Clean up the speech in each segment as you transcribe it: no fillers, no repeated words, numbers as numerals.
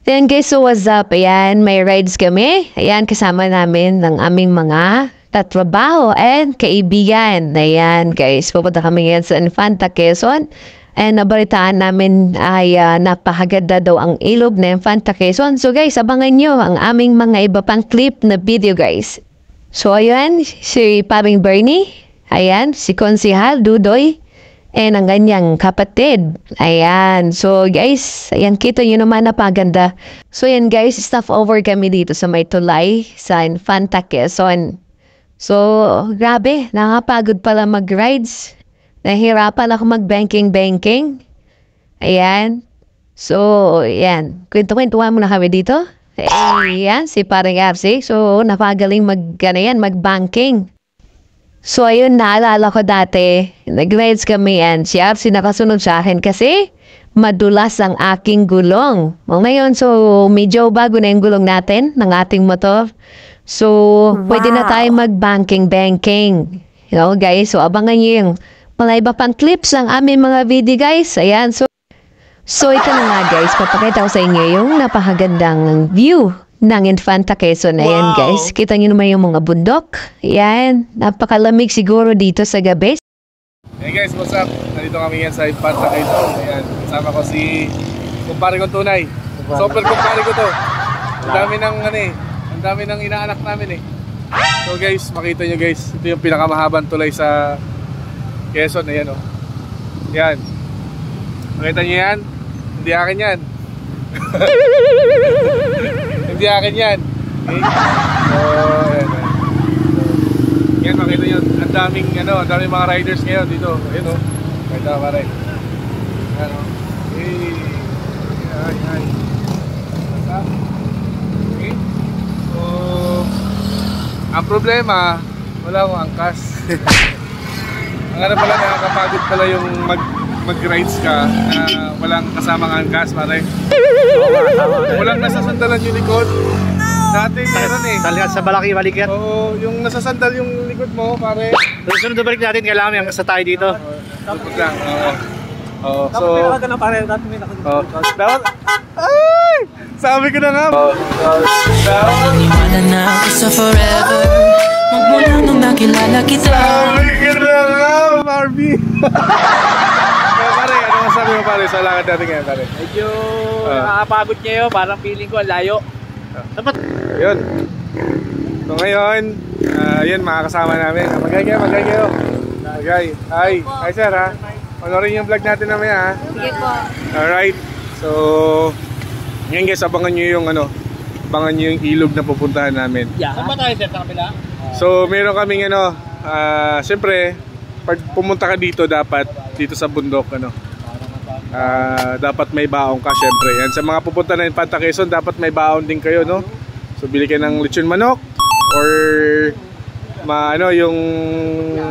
Ayan guys, so what's up? Ayan, may rides kami. Ayan, kasama namin ng aming mga tatrabaho and kaibigan. Ayan guys, pupunta kami ngayon sa Infanta, Quezon. And nabalitaan namin ay napakaganda daw ang ilog na Infanta, Quezon. So guys, abangan nyo ang aming mga iba pang clip na video guys. So ayan, si Paring Bernie. Ayan, si Konsihal Dudoy. And ang ganyang kapatid. Ayan. So guys, ayan kita nyo naman napaganda. So ayan guys, stop over kami dito sa may tulay sa Infanta, Quezon. So grabe, nakapagod pala mag-rides. Nahirapan ako mag-banking. Ayan. So ayan, kwento-kwentuhan muna kami dito. Ayan, si Paring RC. So napagaling mag-banking. So ayun, naalala ko dati, nag-rides kami and si RC nakasunod sa akin kasi madulas ang aking gulong. Ngayon, so medyo bago na yung gulong natin ng ating motor. So, pwede na tayo mag-banking. You know guys, so abangan nyo yung mga iba pang clips ng aming mga video guys. Ayan, so ito na nga guys, papakita ko sa inyo yung napakagandang view ng Infanta, Quezon. Ayan guys, kita nyo naman yung mga bundok. Ayan, napakalamig siguro dito sa gabi. Hey guys, what's up? Nandito kami yan sa Infanta, Quezon. Ayan, kasama ko si kumpare kong tunay. Super kumpare ko to. Ang dami ng inaanak namin eh. So guys, makita nyo guys, ito yung pinakamahabang tulay sa Quezon. Ayan oh. Yan. Makita nyo yan? Hindi akin yan. Hindi akin yan. Okay? So, ayan. Yan, makita nyo. Ang daming mga riders ngayon dito. Ayan o. Makita ka pare. Ayan o. Ay. Okay? So, ang problema, wala akong angkas. Ang ano pala, nakakapagod pala yung mag-rides ka na walang kasamang angkas pare. Walang nasasandalan yung likod. Dati meron eh. Talihan sa balaki balikat. Oo, yung nasasandal yung likod mo pare. Sunod na balik natin, kailangan may angkas sa tayo dito. Tapos lang. Oo. So, dapat na pare, dapat may nakagod. Dapat. Ay! Sabi ko na nga. Iwanan na ako sa forever. Magmula nung nakilala kita. Sabi ko na nga, Barbie. Pare, ano masabi mo pare sa lakad natin ngayon pare? Medyo nakakapagod niya yun, parang feeling ko ang layo. Dapat. Ayun. So ngayon, yun makakasama namin. Magay kayo. Hi sir ha. Panorin yung vlog natin namin ha. Sige po. Alright. So, ngayon guys, abangan nyo yung yung ilog na pupuntahan namin. Saan ba tayo sir sa kabila? So, meron kaming siyempre, pag pumunta ka dito, dapat dito sa bundok, dapat may baong ka, siyempre. Yan, sa mga pupunta na Infanta, Quezon, dapat may baong din kayo, no? So, bili kayo ng lechon manok, or, yung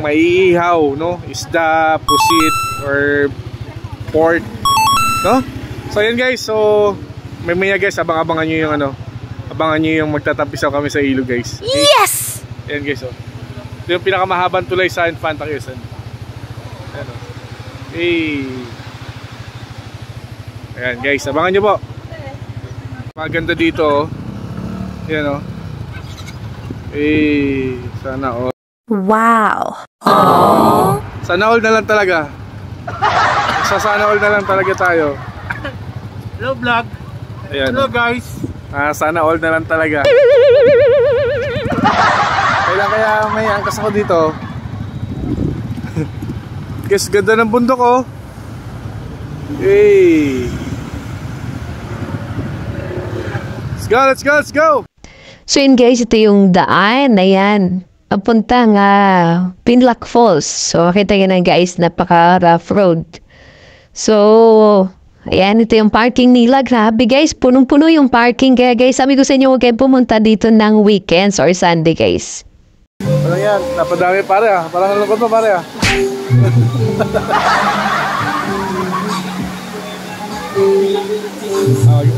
maiihaw, no? Isda, pusit, or pork, no? So, yan guys, so, may guys, abangan nyo yung abangan nyo yung magtatapisaw kami sa ilog, guys. Okay? Yes! Yan guys, oh. Ito yung pinakamahabang tulay sa Infanta, Quezon. Ayan, oh. Hey. Ayan guys, abangan nyo po. Maganda dito, oh. Ayan, oh. Hey. Sana all. Wow! Aww. Sana all na lang talaga. Sana all na lang talaga tayo. Hello vlog. Ayan. Hello guys. Sana all na lang talaga. Kaya may angkas ako dito. Guys, ganda ng bundok oh. Hey. Let's go. So yun guys, ito yung daan. Ayan. Papunta nga Pinlac Falls. So kita yun na guys, napaka-rough road. So, ayan, ito yung parking nila. Grabe guys, punong-puno yung parking. Kaya guys, sabi ko sa inyo, huwag kayong pumunta dito ng weekends or Sunday guys. Parang yan, napadami pare ah. Parang nalungkot pa pare ah.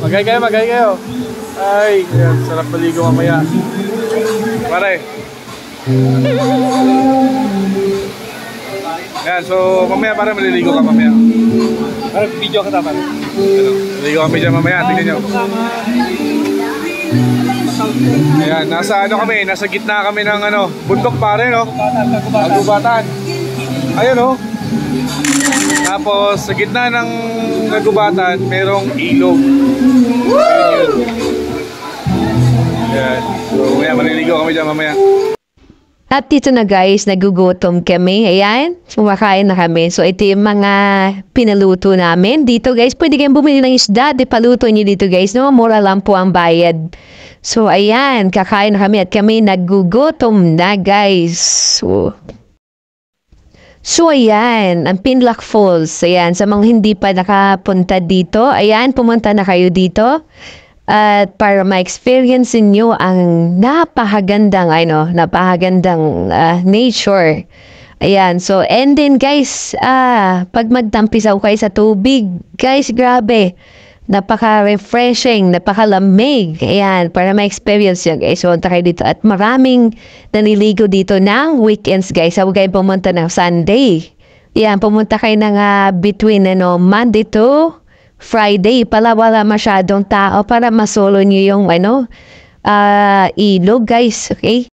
Magay kayo. Ay, yan, sarap maligo mamaya. Pare. Ayan, so mamaya para maliligo ka mamaya. Parang video ka tama. Maliligo kami dyan mamaya, tingnan nyo. Ayan, nasa ano kami, nasa gitna kami ng ano, bundok pare, no? Nagubatan. Ayun, no? Tapos, sa gitna ng nagubatan, merong ilog. Ayun yun. Ayan. So, mamaya, maliligo kami dyan mamaya. At dito na guys, nagugutom kami. Ayan, kumakain na kami. So ito yung mga pinaluto namin. Dito guys, pwede kayong bumili ng isda. Di paluto nyo dito guys, no? Mura lang po ang bayad. So ayan, kakain na kami at kami nagugutom na guys. So ayan, ang Pinlac Falls. Ayan, sa mga hindi pa nakapunta dito, ayan, pumunta na kayo dito. At para ma-experience niyo ang napakagandang nature. Ayan, so and then guys, pag magtampisaw kayo sa tubig, guys, grabe. Napaka-refreshing, napakalamig. Ayan, para ma-experience yun guys. So, punta kayo dito. At maraming naniligo dito ng weekends guys. Huwag kayo pumunta ng Sunday. Ayan, pumunta kayo ng between Monday to Friday pala wala masyadong tao para masolo nyo yung ilog guys, okay?